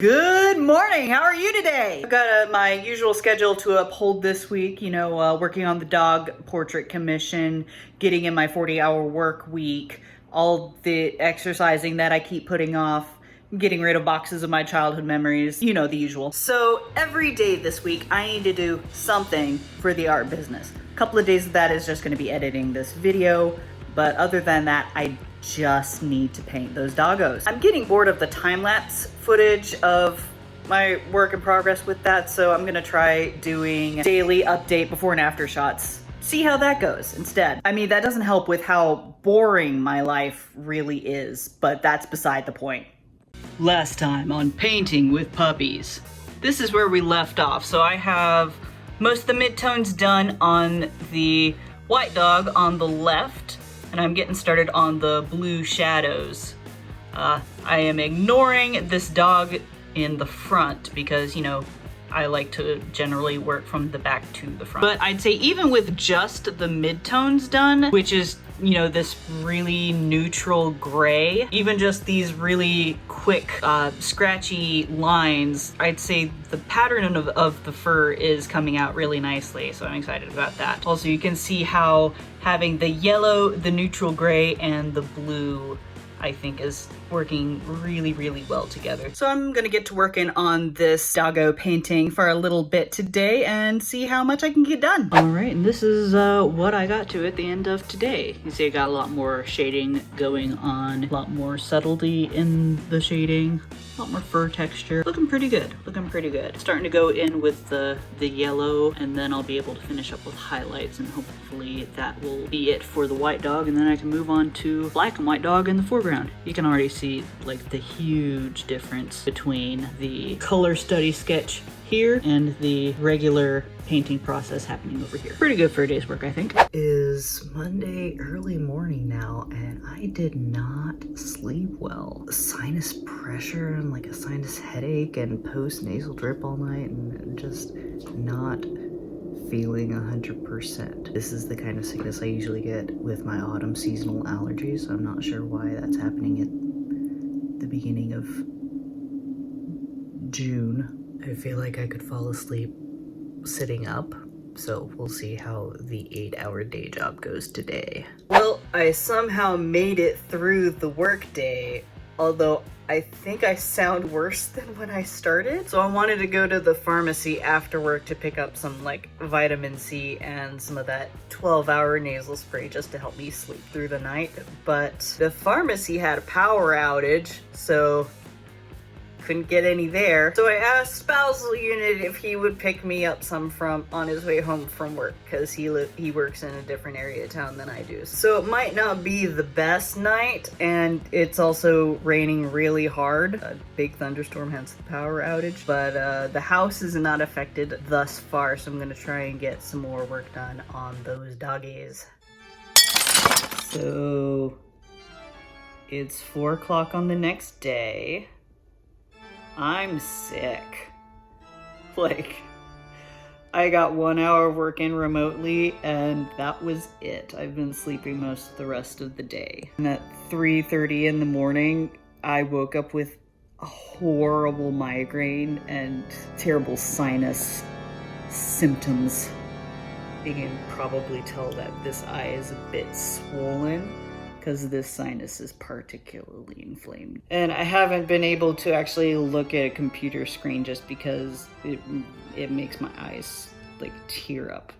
Good morning. How are you today? I've got my usual schedule to uphold this week, working on the dog portrait commission, getting in my 40-hour work week, all the exercising that I keep putting off, getting rid of boxes of my childhood memories, the usual. So every day this week, I need to do something for the art business. A couple of days of that is just going to be editing this video, but other than that, I just need to paint those doggos. I'm getting bored of the time-lapse footage of my work in progress with that, so I'm gonna try doing daily update before and after shots. See how that goes instead. I mean, that doesn't help with how boring my life really is, but that's beside the point. Last time on Painting with Puppies. This is where we left off. So I have most of the midtones done on the white dog on the left, and I'm getting started on the blue shadows. I am ignoring this dog in the front because, I like to generally work from the back to the front. But I'd say even with just the midtones done, which is, this really neutral gray, even just these really quick, scratchy lines, I'd say the pattern of the fur is coming out really nicely, so I'm excited about that. Also, you can see how having the yellow, the neutral gray, and the blue, I think, is working really, really well together. So I'm gonna get to working on this doggo painting for a little bit today and see how much I can get done. All right, and this is what I got to at the end of today. You see I got a lot more shading going on, a lot more subtlety in the shading, a lot more fur texture. Looking pretty good, looking pretty good. Starting to go in with the yellow, and then I'll be able to finish up with highlights, and hopefully that will be it for the white dog, and then I can move on to black and white dog in the foreground. You can already see like the huge difference between the color study sketch here and the regular painting process happening over here. Pretty good for a day's work, I think. It is Monday early morning now, and I did not sleep well. Sinus pressure and like a sinus headache and post-nasal drip all night, and just not feeling 100%. This is the kind of sickness I usually get with my autumn seasonal allergies, so I'm not sure why that's happening at the beginning of June. I feel like I could fall asleep sitting up, so we'll see how the 8-hour day job goes today. Well, I somehow made it through the workday, although I think I sound worse than when I started. So I wanted to go to the pharmacy after work to pick up some like vitamin C and some of that 12-hour nasal spray just to help me sleep through the night. But the pharmacy had a power outage, so couldn't get any there. So I asked Spousal Unit if he would pick me up some on his way home from work, because he works in a different area of town than I do. So it might not be the best night, and it's also raining really hard. A big thunderstorm, hence the power outage. But the house is not affected thus far, so I'm gonna try and get some more work done on those doggies. So it's 4 o'clock on the next day. I'm sick. I got 1 hour working remotely, and that was it. I've been sleeping most of the rest of the day. And at 3:30 in the morning, I woke up with a horrible migraine and terrible sinus symptoms. You can probably tell that this eye is a bit swollen, because this sinus is particularly inflamed. And I haven't been able to actually look at a computer screen just because it makes my eyes tear up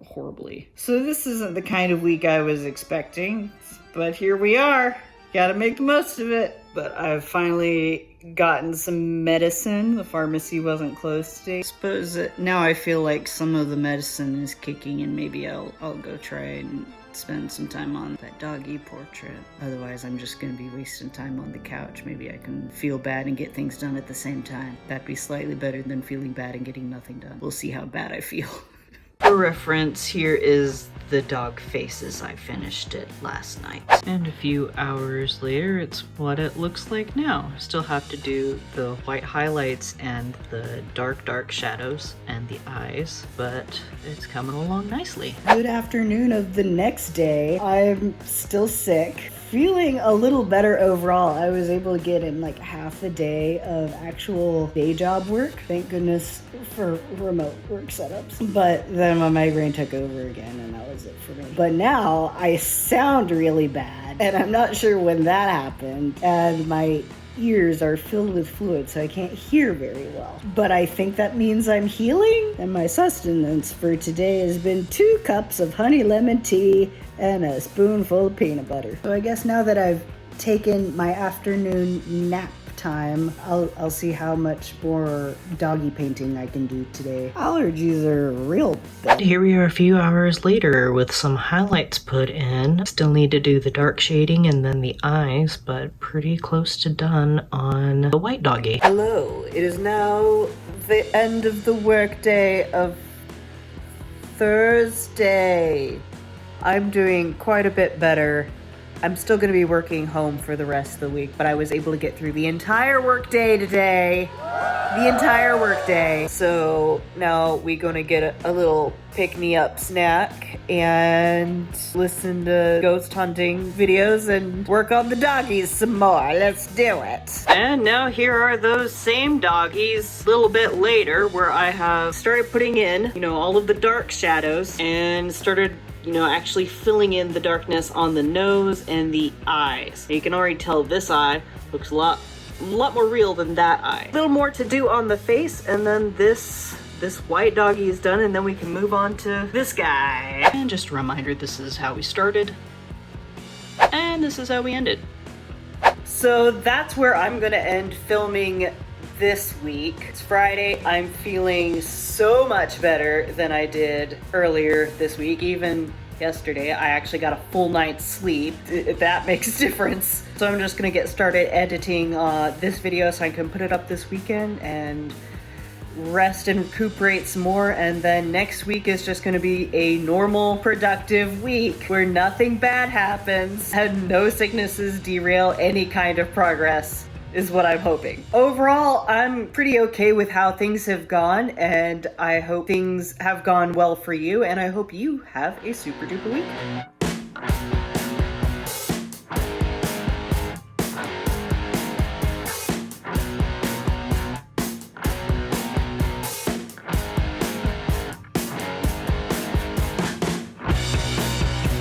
horribly. So this isn't the kind of week I was expecting, but here we are. Gotta make the most of it. But I've finally gotten some medicine. The pharmacy wasn't closed today. I suppose now I feel like some of the medicine is kicking in. Maybe I'll go try and spend some time on that doggy portrait. Otherwise, I'm just gonna be wasting time on the couch. Maybe I can feel bad and get things done at the same time. That'd be slightly better than feeling bad and getting nothing done. We'll see how bad I feel. For reference, here is the dog faces I finished it last night. And a few hours later, it's what it looks like now. Still have to do the white highlights and the dark shadows and the eyes, but it's coming along nicely. Good afternoon of the next day. I'm still sick, feeling a little better overall. I was able to get in like half a day of actual day job work. Thank goodness for remote work setups. But then my migraine took over again and that was it for me. But now I sound really bad and I'm not sure when that happened, and my ears are filled with fluid, so I can't hear very well. But I think that means I'm healing, and my sustenance for today has been 2 cups of honey lemon tea and a spoonful of peanut butter. So I guess now that I've taken my afternoon nap time, I'll see how much more doggy painting I can do today. Allergies are real bad. Here we are a few hours later with some highlights put in. Still need to do the dark shading and then the eyes, but pretty close to done on the white doggy. Hello, it is now the end of the workday of Thursday. I'm doing quite a bit better. I'm still going to be working home for the rest of the week, but I was able to get through the entire workday today. The entire workday. So now we're going to get a little pick-me-up snack and listen to ghost hunting videos and work on the doggies some more. Let's do it. And now here are those same doggies a little bit later, where I have started putting in, all of the dark shadows and started actually filling in the darkness on the nose and the eyes. You can already tell this eye looks a lot more real than that eye. A little more to do on the face, and then this white doggy is done, and then we can move on to this guy. And just a reminder, this is how we started, and this is how we ended. So that's where I'm gonna end filming this week. It's Friday. I'm feeling so much better than I did earlier this week. Even yesterday, I actually got a full night's sleep. That makes a difference. So I'm just gonna get started editing this video so I can put it up this weekend and rest and recuperate some more. And then next week is just gonna be a normal, productive week where nothing bad happens and no sicknesses derail any kind of progress, is what I'm hoping. Overall, I'm pretty okay with how things have gone, and I hope things have gone well for you, and I hope you have a super duper week.